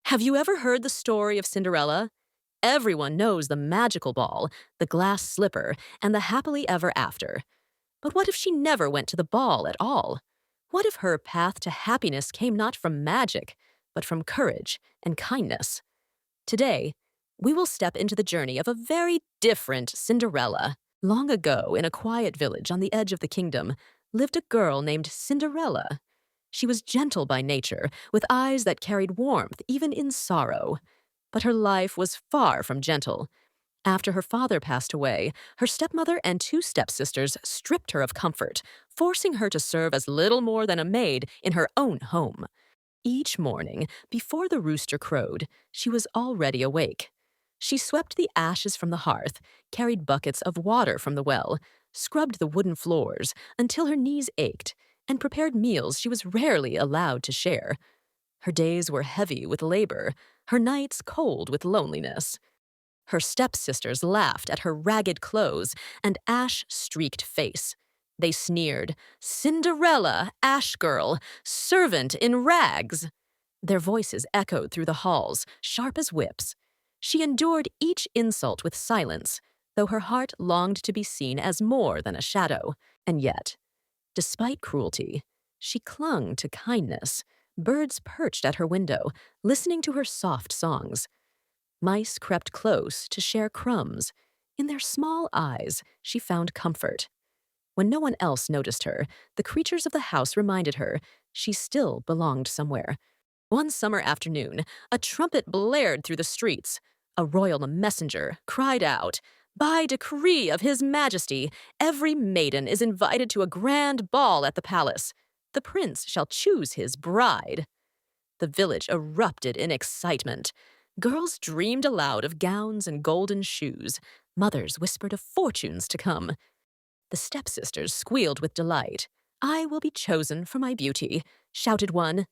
Have you ever heard the story of Cinderella? Everyone knows the magical ball, the glass slipper, and the happily ever after. But what if she never went to the ball at all? What if her path to happiness came not from magic, but from courage and kindness? Today, we will step into the journey of a very different Cinderella. Long ago, in a quiet village on the edge of the kingdom, lived a girl named Cinderella. She was gentle by nature, with eyes that carried warmth even in sorrow. But her life was far from gentle. After her father passed away, her stepmother and two stepsisters stripped her of comfort, forcing her to serve as little more than a maid in her own home. Each morning, before the rooster crowed, she was already awake. She swept the ashes from the hearth, carried buckets of water from the well, scrubbed the wooden floors until her knees ached, and prepared meals she was rarely allowed to share. Her days were heavy with labor, her nights cold with loneliness. Her stepsisters laughed at her ragged clothes and ash-streaked face. They sneered, "Cinderella, ash girl, servant in rags." Their voices echoed through the halls, sharp as whips. She endured each insult with silence, though her heart longed to be seen as more than a shadow. And yet, despite cruelty, she clung to kindness. Birds perched at her window, listening to her soft songs. Mice crept close to share crumbs. In their small eyes, she found comfort. When no one else noticed her, the creatures of the house reminded her she still belonged somewhere. One summer afternoon, a trumpet blared through the streets. A royal messenger cried out, "By decree of His Majesty, every maiden is invited to a grand ball at the palace. The prince shall choose his bride." The village erupted in excitement. Girls dreamed aloud of gowns and golden shoes. Mothers whispered of fortunes to come. The stepsisters squealed with delight. "I will be chosen for my beauty," shouted one.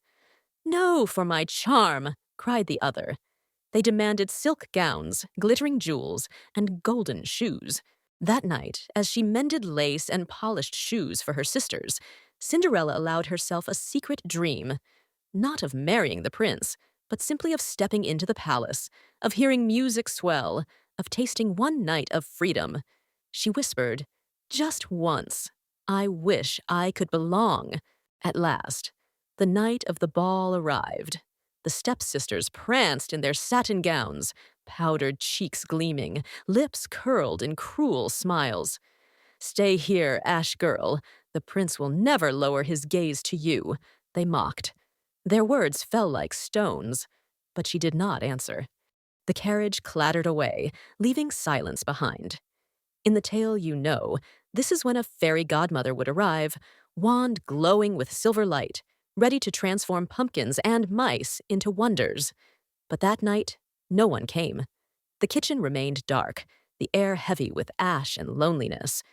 "No, for my charm," cried the other. They demanded silk gowns, glittering jewels, and golden shoes. That night, as she mended lace and polished shoes for her sisters, Cinderella allowed herself a secret dream. Not of marrying the prince, but simply of stepping into the palace, of hearing music swell, of tasting one night of freedom. She whispered, "Just once, I wish I could belong." At last, the night of the ball arrived. The stepsisters pranced in their satin gowns, powdered cheeks gleaming, lips curled in cruel smiles. "Stay here, Ash girl. The prince will never lower his gaze to you," they mocked. Their words fell like stones, but she did not answer. The carriage clattered away, leaving silence behind. In the tale you know, this is when a fairy godmother would arrive, wand glowing with silver light, ready to transform pumpkins and mice into wonders. But that night, no one came. The kitchen remained dark, the air heavy with ash and loneliness.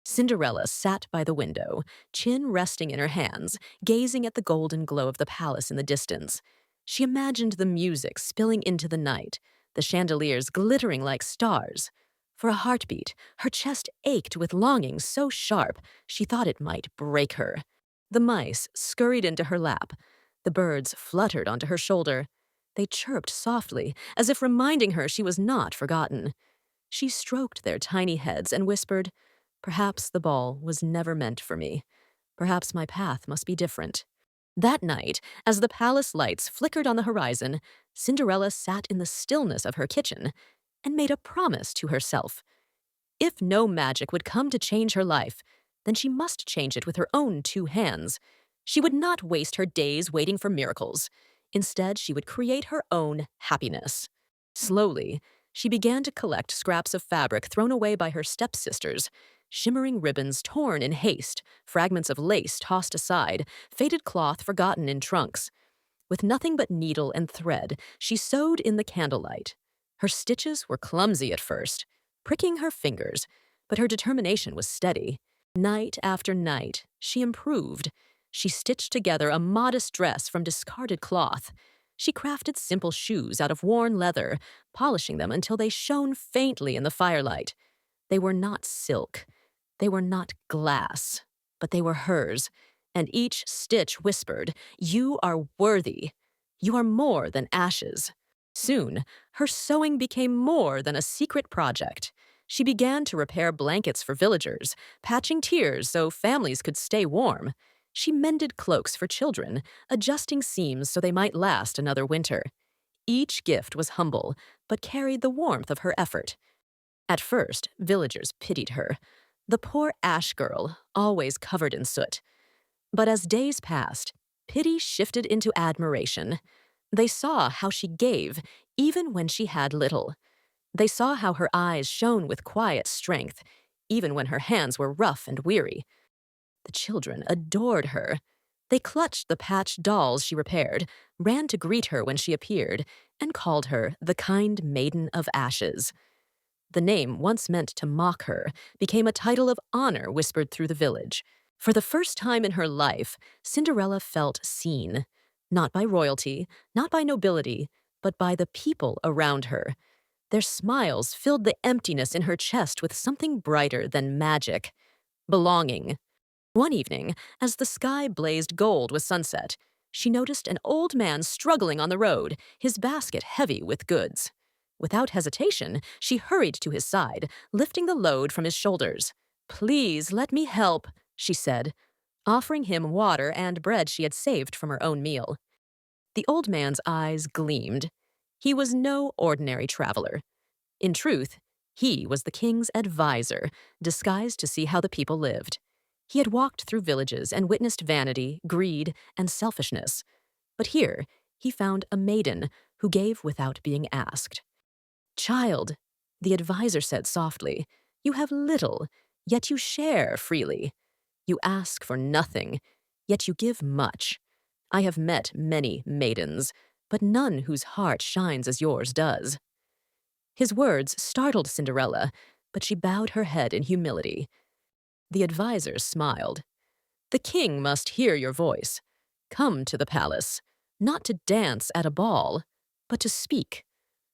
Cinderella sat by the window, chin resting in her hands, gazing at the golden glow of the palace in the distance. She imagined the music spilling into the night, the chandeliers glittering like stars. For a heartbeat, her chest ached with longing so sharp she thought it might break her. The mice scurried into her lap. The birds fluttered onto her shoulder. They chirped softly, as if reminding her she was not forgotten. She stroked their tiny heads and whispered, "Perhaps the ball was never meant for me. Perhaps my path must be different." That night, as the palace lights flickered on the horizon, Cinderella sat in the stillness of her kitchen and made a promise to herself. If no magic would come to change her life, then she must change it with her own two hands. She would not waste her days waiting for miracles. Instead, she would create her own happiness. Slowly, she began to collect scraps of fabric thrown away by her stepsisters, shimmering ribbons torn in haste, fragments of lace tossed aside, faded cloth forgotten in trunks. With nothing but needle and thread, she sewed in the candlelight. Her stitches were clumsy at first, pricking her fingers, but her determination was steady. Night after night, she improved. She stitched together a modest dress from discarded cloth. She crafted simple shoes out of worn leather, polishing them until they shone faintly in the firelight. They were not silk. They were not glass, but they were hers, and each stitch whispered, "You are worthy. You are more than ashes. Soon, her sewing became more than a secret project. She began to repair blankets for villagers, patching tiers so families could stay warm. She mended cloaks for children, adjusting seams so they might last another winter. Each gift was humble, but carried the warmth of her effort. At first, villagers pitied her. The poor ash girl, always covered in soot. But as days passed, pity shifted into admiration. They saw how she gave, even when she had little. They saw how her eyes shone with quiet strength, even when her hands were rough and weary. The children adored her. They clutched the patched dolls she repaired, ran to greet her when she appeared, and called her the kind maiden of ashes. The name, once meant to mock her, became a title of honor whispered through the village. For the first time in her life, Cinderella felt seen, not by royalty, not by nobility, but by the people around her. Their smiles filled the emptiness in her chest with something brighter than magic: belonging. One evening, as the sky blazed gold with sunset, she noticed an old man struggling on the road, his basket heavy with goods. Without hesitation, she hurried to his side, lifting the load from his shoulders. "Please, let me help," she said, offering him water and bread she had saved from her own meal. The old man's eyes gleamed. He was no ordinary traveler. In truth, he was the king's advisor, disguised to see how the people lived. He had walked through villages and witnessed vanity, greed, and selfishness. But here, he found a maiden who gave without being asked. "Child," the advisor said softly, "you have little, yet you share freely. You ask for nothing, yet you give much. I have met many maidens, but none whose heart shines as yours does." His words startled Cinderella, but she bowed her head in humility. The advisor smiled. "The king must hear your voice. Come to the palace, not to dance at a ball, but to speak.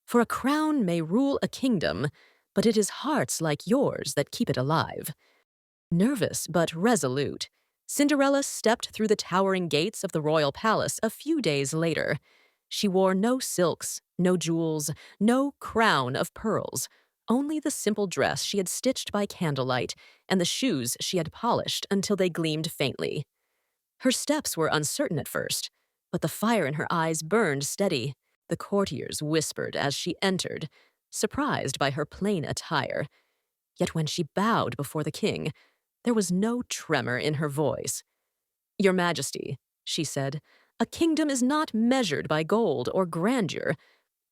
For a crown may rule a kingdom, but it is hearts like yours that keep it alive." Nervous but resolute, Cinderella stepped through the towering gates of the royal palace a few days later. She wore no silks, no jewels, no crown of pearls, only the simple dress she had stitched by candlelight and the shoes she had polished until they gleamed faintly. Her steps were uncertain at first, but the fire in her eyes burned steady. The courtiers whispered as she entered, surprised by her plain attire. Yet when she bowed before the king, there was no tremor in her voice. "Your Majesty," she said, "a kingdom is not measured by gold or grandeur,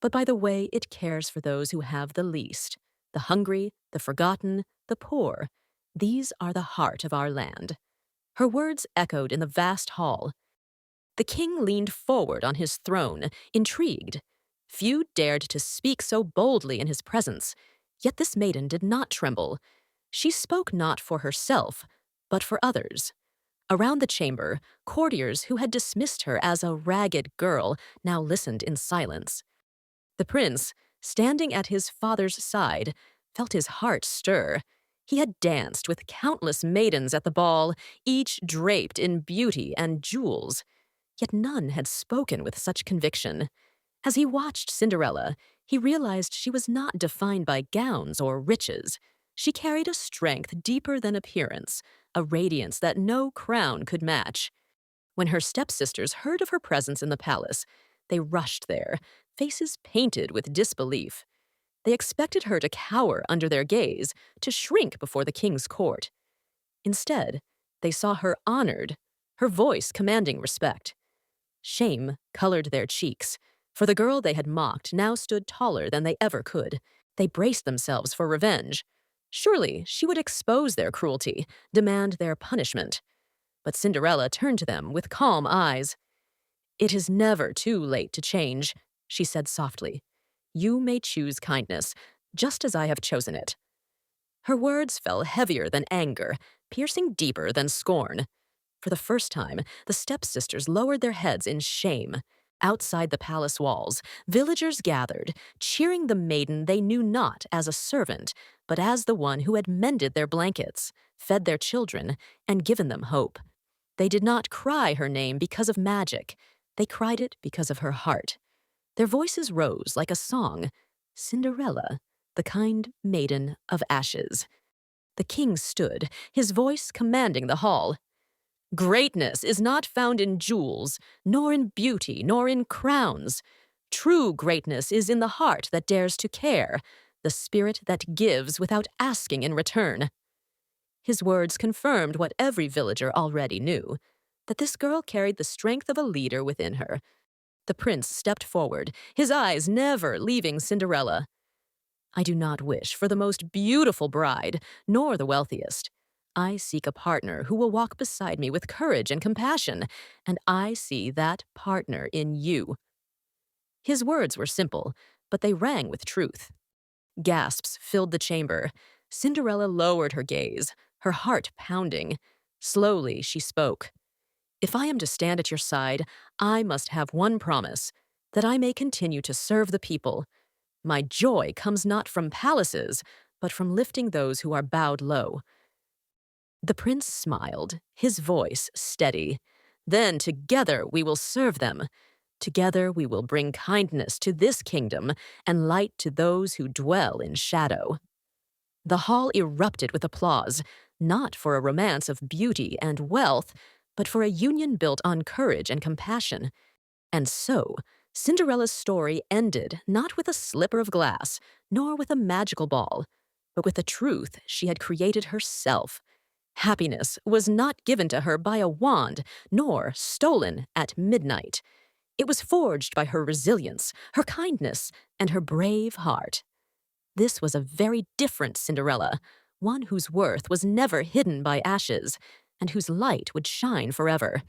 but by the way it cares for those who have the least, the hungry, the forgotten, the poor. These are the heart of our land." Her words echoed in the vast hall. The king leaned forward on his throne, intrigued. Few dared to speak so boldly in his presence, yet this maiden did not tremble. She spoke not for herself, but for others. Around the chamber, courtiers who had dismissed her as a ragged girl now listened in silence. The prince, standing at his father's side, felt his heart stir. He had danced with countless maidens at the ball, each draped in beauty and jewels. Yet none had spoken with such conviction. As he watched Cinderella, he realized she was not defined by gowns or riches. She carried a strength deeper than appearance, a radiance that no crown could match. When her stepsisters heard of her presence in the palace, they rushed there, faces painted with disbelief. They expected her to cower under their gaze, to shrink before the king's court. Instead, they saw her honored, her voice commanding respect. Shame colored their cheeks, for the girl they had mocked now stood taller than they ever could. They braced themselves for revenge. Surely she would expose their cruelty, demand their punishment. But Cinderella turned to them with calm eyes. "It is never too late to change," she said softly. "You may choose kindness, just as I have chosen it." Her words fell heavier than anger, piercing deeper than scorn. For the first time, the stepsisters lowered their heads in shame. Outside the palace walls, villagers gathered, cheering the maiden they knew not as a servant, but as the one who had mended their blankets, fed their children, and given them hope. They did not cry her name because of magic. They cried it because of her heart. Their voices rose like a song, Cinderella, the kind maiden of ashes. The king stood, his voice commanding the hall. Greatness is not found in jewels, nor in beauty, nor in crowns. True greatness is in the heart that dares to care, the spirit that gives without asking in return. His words confirmed what every villager already knew, that this girl carried the strength of a leader within her. The prince stepped forward, his eyes never leaving Cinderella. I do not wish for the most beautiful bride, nor the wealthiest. I seek a partner who will walk beside me with courage and compassion, and I see that partner in you. His words were simple, but they rang with truth. Gasps filled the chamber. Cinderella lowered her gaze, her heart pounding. Slowly she spoke. If I am to stand at your side, I must have one promise, that I may continue to serve the people. My joy comes not from palaces, but from lifting those who are bowed low. The prince smiled, his voice steady. Then together we will serve them. Together we will bring kindness to this kingdom and light to those who dwell in shadow. The hall erupted with applause, not for a romance of beauty and wealth, but for a union built on courage and compassion. And so, Cinderella's story ended not with a slipper of glass, nor with a magical ball, but with the truth she had created herself. Happiness was not given to her by a wand, nor stolen at midnight. It was forged by her resilience, her kindness, and her brave heart. This was a very different Cinderella, one whose worth was never hidden by ashes, and whose light would shine forever.